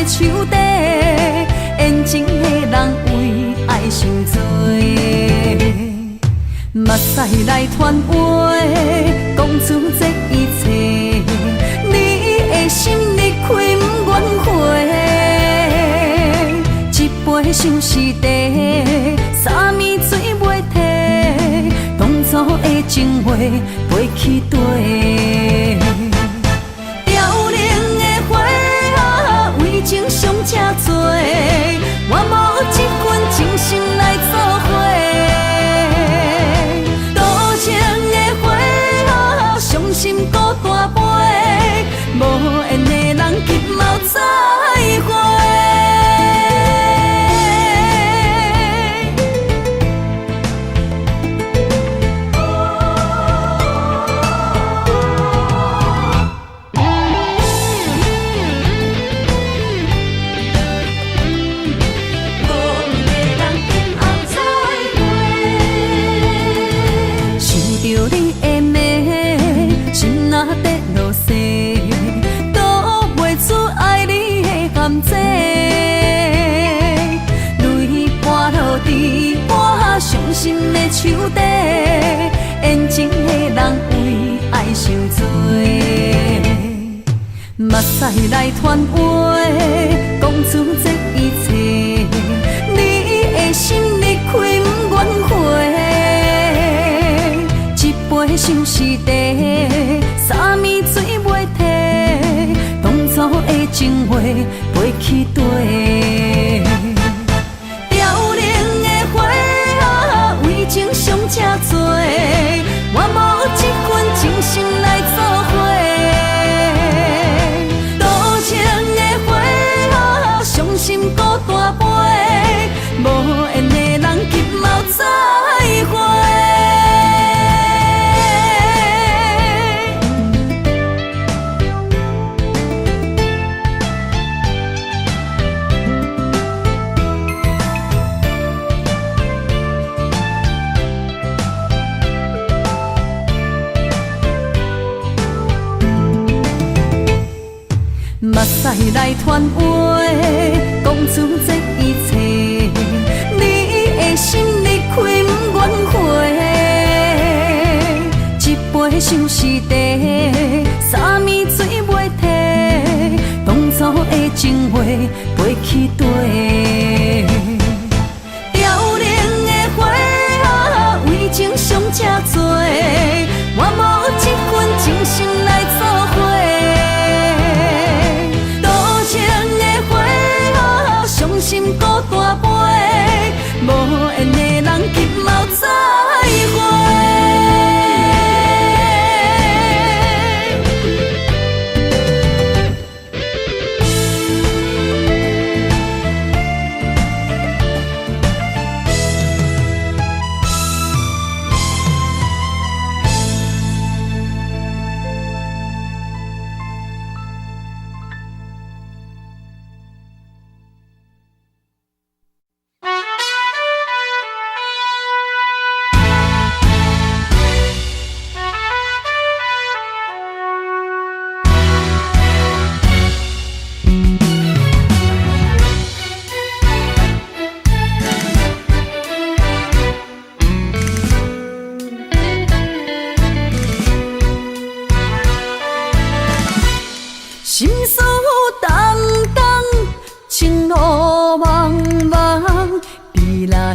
手底，缘情的人为爱伤多，目屎来传话，讲出这一切。你的心你开不愿回，一杯相思茶，三暝水袂退，当初的情话飞去地。情伤这多，我无一份真心来作伙。多情的花，伤心孤大杯，无缘的人今后再会。伤心的手底，缘情的人为爱伤多，目屎来传话，讲出这一切。你的心你开不愿回，一杯相思茶，三暝水袂退，当初的情话飞去地。情伤这多，我无一份真心来作伙。多情的花，伤心孤大杯，无缘的人今后再会。目屎来传话，讲出这一切。你的心你开不愿回，一杯相思茶，三暝水袂退，当初的情话飞去地。凋零的花，为情伤这多，我无一份真心来作伙。伤心孤大杯，无缘的人今后再会。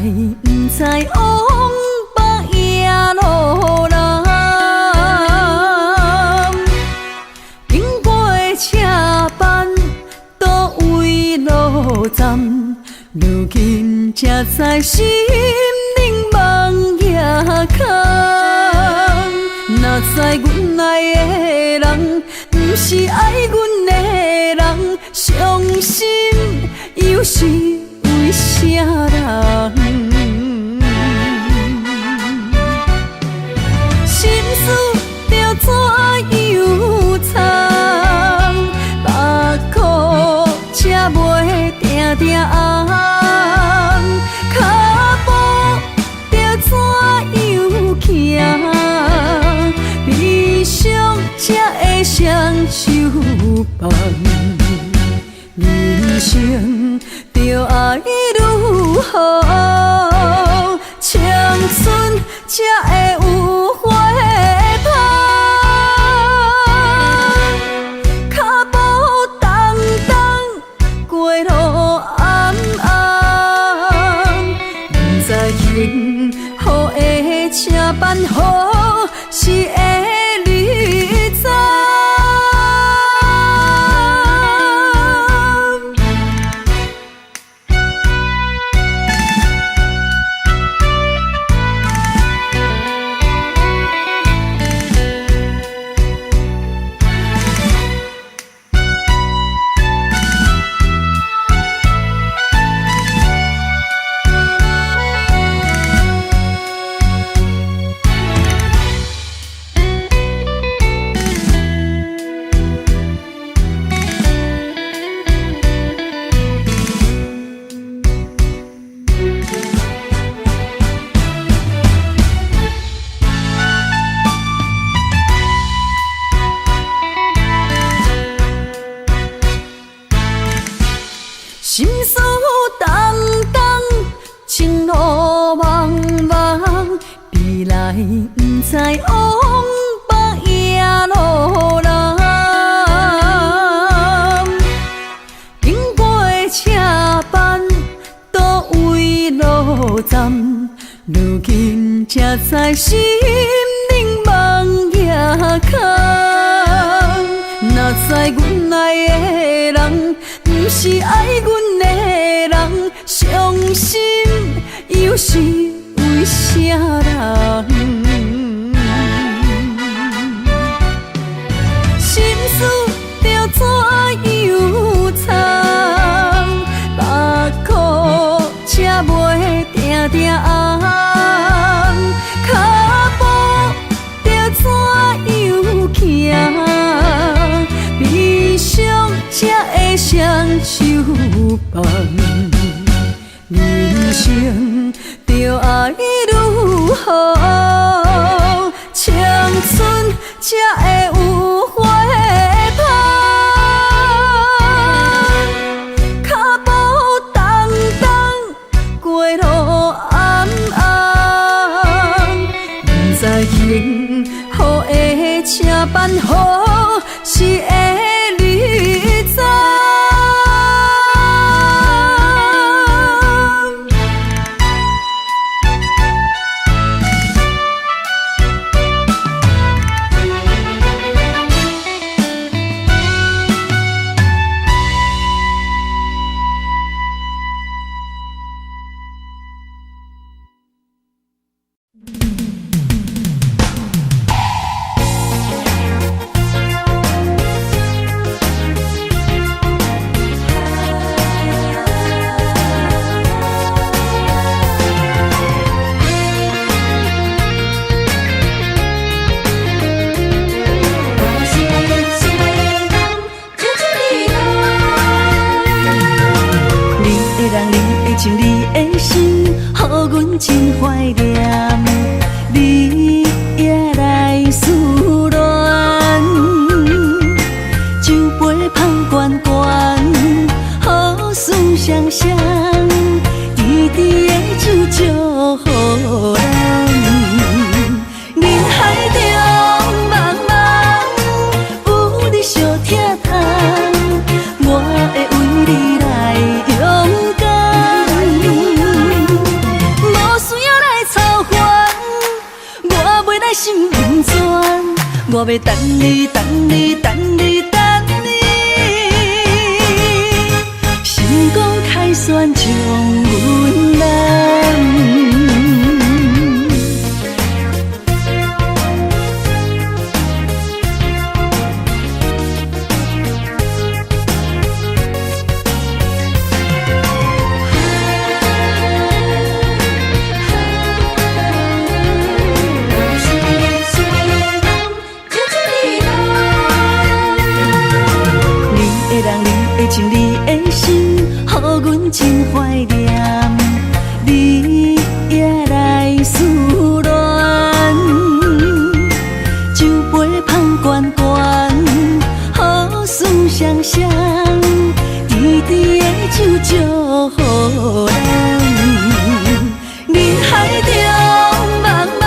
不知往北夜路南，经过车班倒位路站，如今才知心冷梦夜空。若知阮爱的人，不是爱阮的人，伤心又是为啥人？心事着怎样藏？目眶才袂定定红，脚步着怎样行？悲伤才会双手放，人生着爱如何？青春才会有花香，脚步重重，过路暗暗，不知幸福的车班好是会你知。心事重重，情路茫茫，未来不知往北夜路南。经过车班倒位路站，如今才知心冷梦夜空。若知阮爱的人，不是爱阮的人，伤心又是为啥人？心事着怎样藏？目眶才袂定定红，脚步着怎样行？悲伤才会双手放，人生着爱如何？青春才会有花香，脚步重重，过路暗暗，不知幸福的车班好是会你知。你的心，予阮真怀念，你也来思恋，酒杯捧悬悬，好事双双，甜甜的酒祝福咱。人海中茫茫，有你相疼痛，我会为你来勇敢。我要等你，等你，等你，等你，成功开选将阮揽。情你的心，予阮真怀念，你也来思恋。酒杯捧悬悬，好事双双，甜甜的酒祝福咱。人海中茫茫，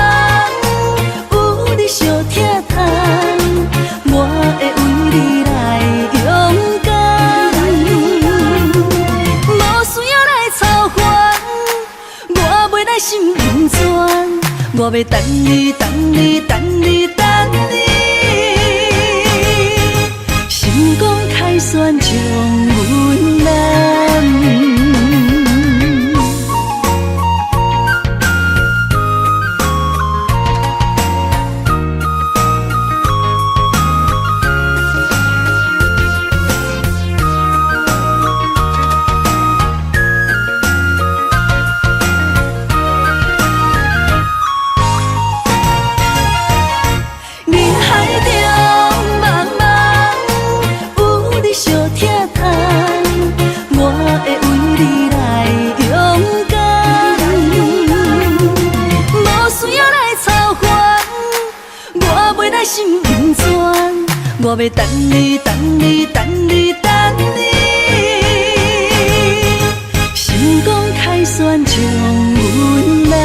有你相疼痛，我会为你来勇敢。心不全，我要等你，等你，等你，等你，成功开选将阮揽。心不全，我要等你，等你，等你，等你，成功开选将阮揽。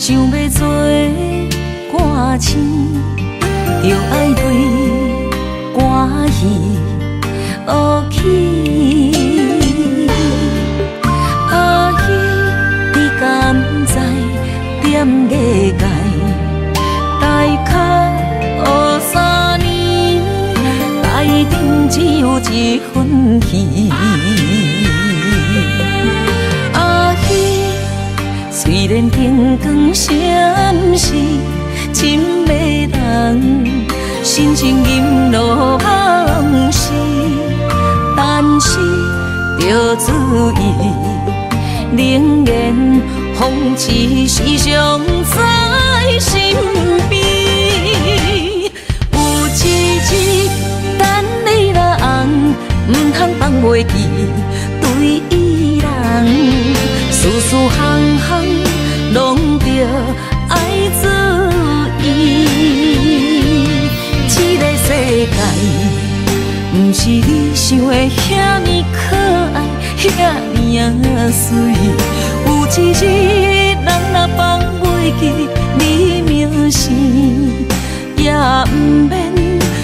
想要做歌星，就爱对歌戏学起。阿姨，你敢知点艺界大脚学3年，台顶只有一份戏。虽然灯光闪烁，真迷人，心情阴落往事，但是要注意，冷言风刺时常在身边。有一日等你来红，唔通放袂记对伊人。事事行行拢着爱注意，这个世界不是你想的遐尼可爱，遐尼啊水。有一日人若放袂记你名声，也不免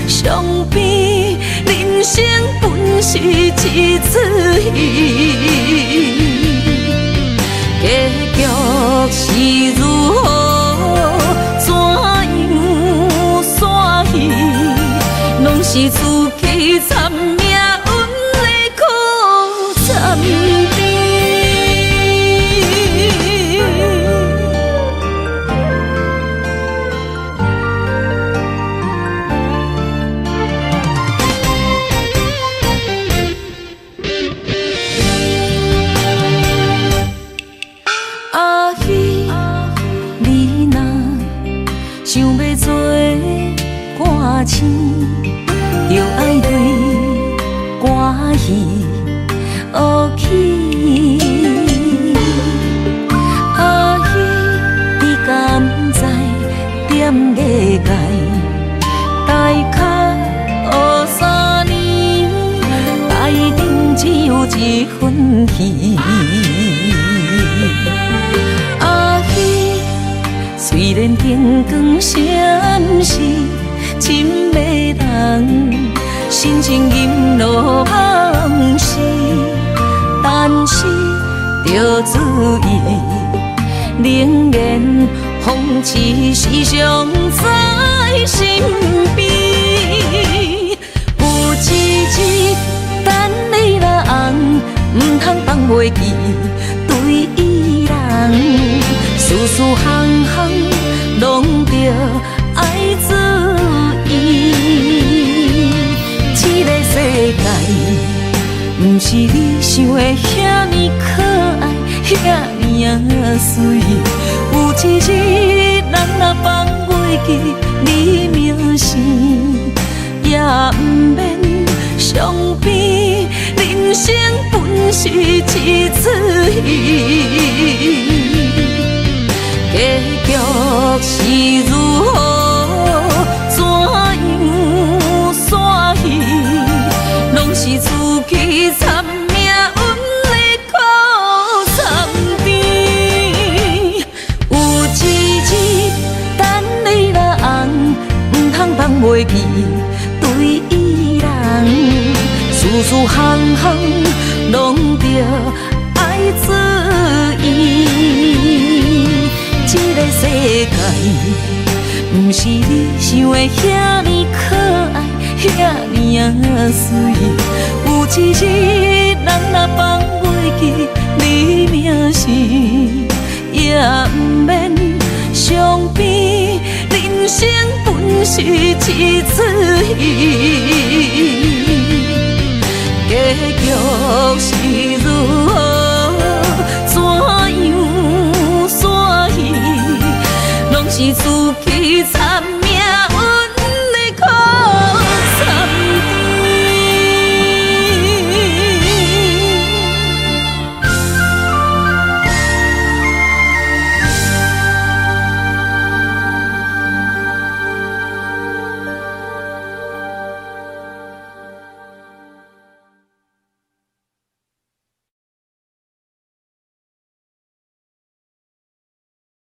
伤悲，人生本是一出戏。结局是如何，怎样煞戏，拢是自己惨命运的苦惨甜。想要做歌星，就爱对歌戏学起。阿姨，你敢知点艺界大脚学3年，台顶只有一份戏。虽然灯光闪烁，真迷人，心情阴落往事，但是要注意，冷言风刺时常在身边。有一日等你来红，唔通放袂记对伊人。事事行行拢着爱注意，这个世界不是你想的遐尼可爱，遐尼啊水。有一日人若放袂记你名声，也不免伤悲，人生本是一出戏。结局是如何，怎样煞戏，拢是自己惨命运的苦惨甜。有一日等你来红，唔通放袂记对伊人。事事行行拢着爱注意。这个世界不是你想的遐尼可爱，遐尼啊水。有一日人若放袂记你名声，也不免伤悲，人生本是一出戏。结局